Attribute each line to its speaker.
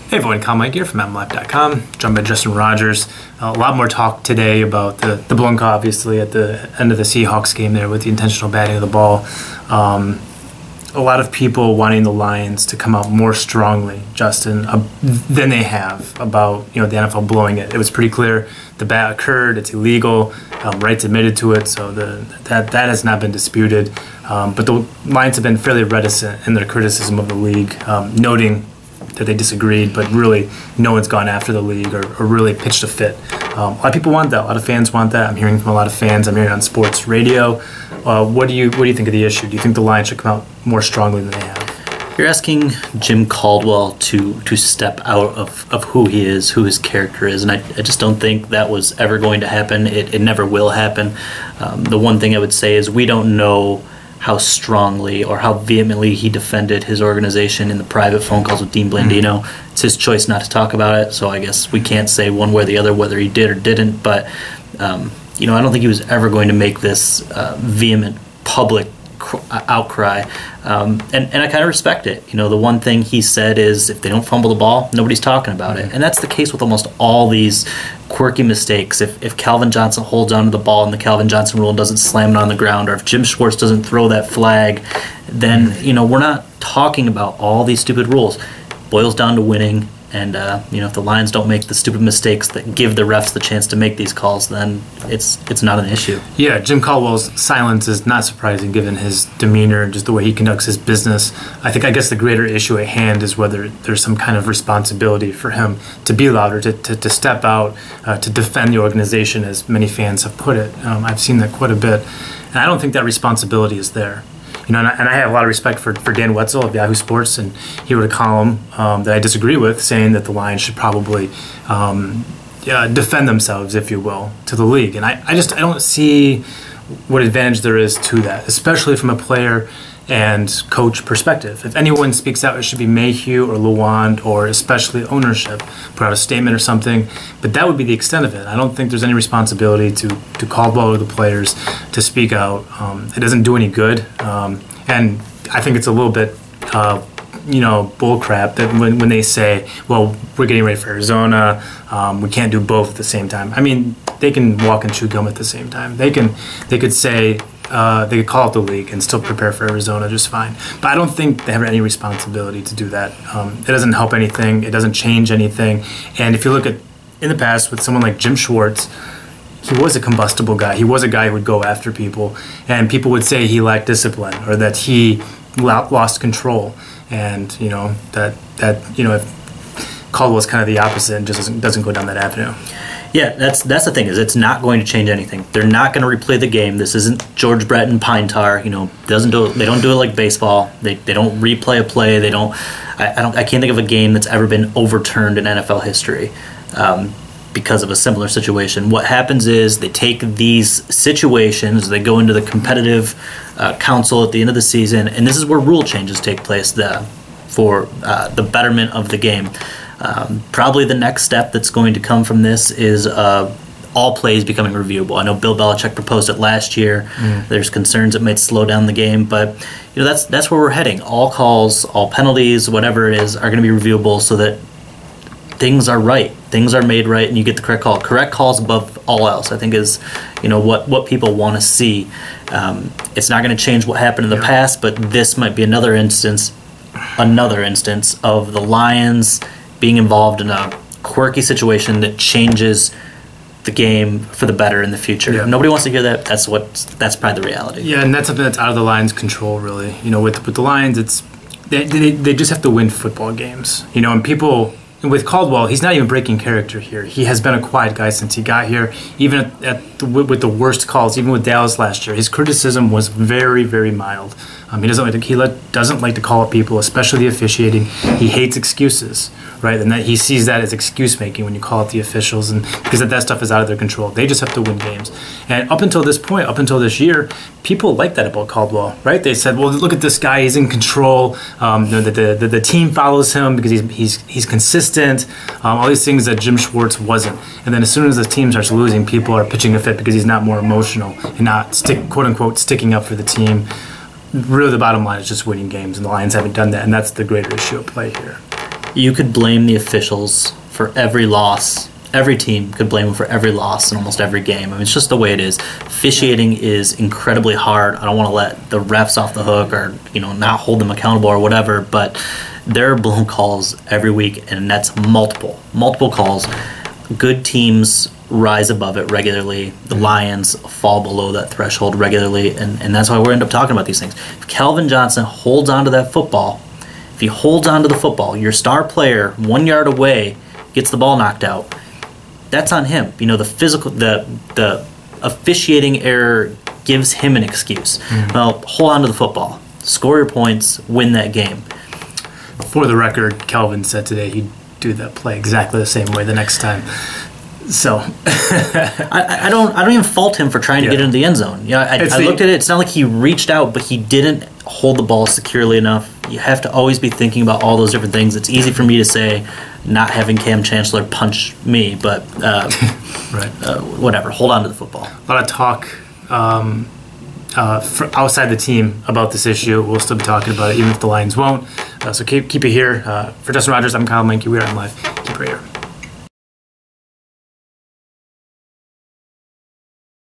Speaker 1: Hey everyone, Kyle Mike here from MLife.com, joined by Justin Rogers. A lot more talk today about the blown call, obviously, at the end of the Seahawks game there with the intentional batting of the ball. A lot of people wanting the Lions to come out more strongly, Justin, than they have about the NFL blowing it. It was pretty clear the bat occurred, it's illegal, rights admitted to it, so that has not been disputed. But the Lions have been fairly reticent in their criticism of the league, noting that they disagreed, but really no one's gone after the league or really pitched a fit. A lot of people want that. A lot of fans want that. I'm hearing from a lot of fans. I'm hearing on sports radio. What do you think of the issue? Do you think the Lions should come out more strongly than they have?
Speaker 2: You're asking Jim Caldwell to step out of who he is, who his character is, and I just don't think that was ever going to happen. It never will happen. The one thing I would say is we don't know how strongly or how vehemently he defended his organization in the private phone calls with Dean Blandino. It's his choice not to talk about it, so I guess we can't say one way or the other whether he did or didn't, but I don't think he was ever going to make this vehement public outcry, and I kind of respect it. The one thing he said is if they don't fumble the ball, nobody's talking about it, and that's the case with almost all these quirky mistakes. If Calvin Johnson holds onto the ball and the Calvin Johnson rule and doesn't slam it on the ground, or if Jim Schwartz doesn't throw that flag, then we're not talking about all these stupid rules. It boils down to winning. And if the Lions don't make the stupid mistakes that give the refs the chance to make these calls, then it's not an issue.
Speaker 1: Yeah, Jim Caldwell's silence is not surprising given his demeanor and just the way he conducts his business. I guess the greater issue at hand is whether there's some kind of responsibility for him to be louder, to step out, to defend the organization, as many fans have put it. I've seen that quite a bit, and I don't think that responsibility is there. And I have a lot of respect for Dan Wetzel of Yahoo Sports, and he wrote a column that I disagree with, saying that the Lions should probably defend themselves, if you will, to the league. And I don't see what advantage there is to that, especially from a player and coach perspective. If anyone speaks out, it should be Mayhew or Luan, or especially ownership, put out a statement or something. But that would be the extent of it. I don't think there's any responsibility to Caldwell or the players to speak out. It doesn't do any good. And I think it's a little bit bull crap that when they say, well, we're getting ready for Arizona, we can't do both at the same time. I mean, they can walk and chew gum at the same time. They could say, they could call out the league and still prepare for Arizona just fine. But I don't think they have any responsibility to do that. It doesn't help anything. It doesn't change anything. And if you look at in the past with someone like Jim Schwartz, he was a combustible guy. He was a guy who would go after people, and people would say he lacked discipline or that he lost control. And if Caldwell's kind of the opposite and just doesn't go down that avenue.
Speaker 2: Yeah, that's the thing, is it's not going to change anything. They're not going to replay the game. This isn't George Brett and Pine Tar. They don't do it like baseball. They don't replay a play. I can't think of a game that's ever been overturned in NFL history because of a similar situation. What happens is they take these situations, they go into the competitive council at the end of the season, and this is where rule changes take place for the betterment of the game. Probably the next step that's going to come from this is all plays becoming reviewable. I know Bill Belichick proposed it last year. There's concerns it might slow down the game, but that's where we're heading. All calls, all penalties, whatever it is, are going to be reviewable so that things are right. Things are made right, and you get the correct call. Correct calls above all else, I think, is what people want to see. It's not going to change what happened in the past, but this might be another instance of the Lions being involved in a quirky situation that changes the game for the better in the future. Yeah. Nobody wants to hear that. That's probably the reality.
Speaker 1: Yeah, and that's something that's out of the Lions' control, really. With the Lions, it's they just have to win football games. And people. And with Caldwell, he's not even breaking character here. He has been a quiet guy since he got here. Even with the worst calls, even with Dallas last year, his criticism was very, very mild. He doesn't like to call up people, especially the officiating. He hates excuses, right? And that he sees that as excuse making when you call up the officials, and because that stuff is out of their control. They just have to win games. And up until this point, up until this year, people liked that about Caldwell, right? They said, "Well, look at this guy; he's in control. The team follows him because he's consistent. All these things that Jim Schwartz wasn't." And then as soon as the team starts losing, people are pitching a fit because he's not more emotional and not quote unquote sticking up for the team. Really, the bottom line is just winning games, and the Lions haven't done that, and that's the greater issue at play here.
Speaker 2: You could blame the officials for every loss. Every team could blame them for every loss in almost every game. I mean, it's just the way it is. Officiating is incredibly hard. I don't want to let the refs off the hook or, not hold them accountable or whatever, but there are blown calls every week, and that's multiple calls. Good teams rise above it regularly. The Lions fall below that threshold regularly, and that's why we end up talking about these things. If Calvin Johnson holds onto that football, if he holds onto the football, your star player 1 yard away gets the ball knocked out, that's on him. The officiating error gives him an excuse. Well, hold on to the football, score your points, win that game.
Speaker 1: For the record, Calvin said today he'd do that play exactly the same way the next time. So
Speaker 2: I don't even fault him for trying to get into the end zone. I looked at it. It's not like he reached out, but he didn't hold the ball securely enough. You have to always be thinking about all those different things. It's easy for me to say, not having Cam Chancellor punch me, but whatever. Hold on to the football.
Speaker 1: A lot of talk outside the team about this issue. We'll still be talking about it, even if the Lions won't. So keep it here. For Justin Rogers, I'm Kyle Menke. We are on live. Keep it right here.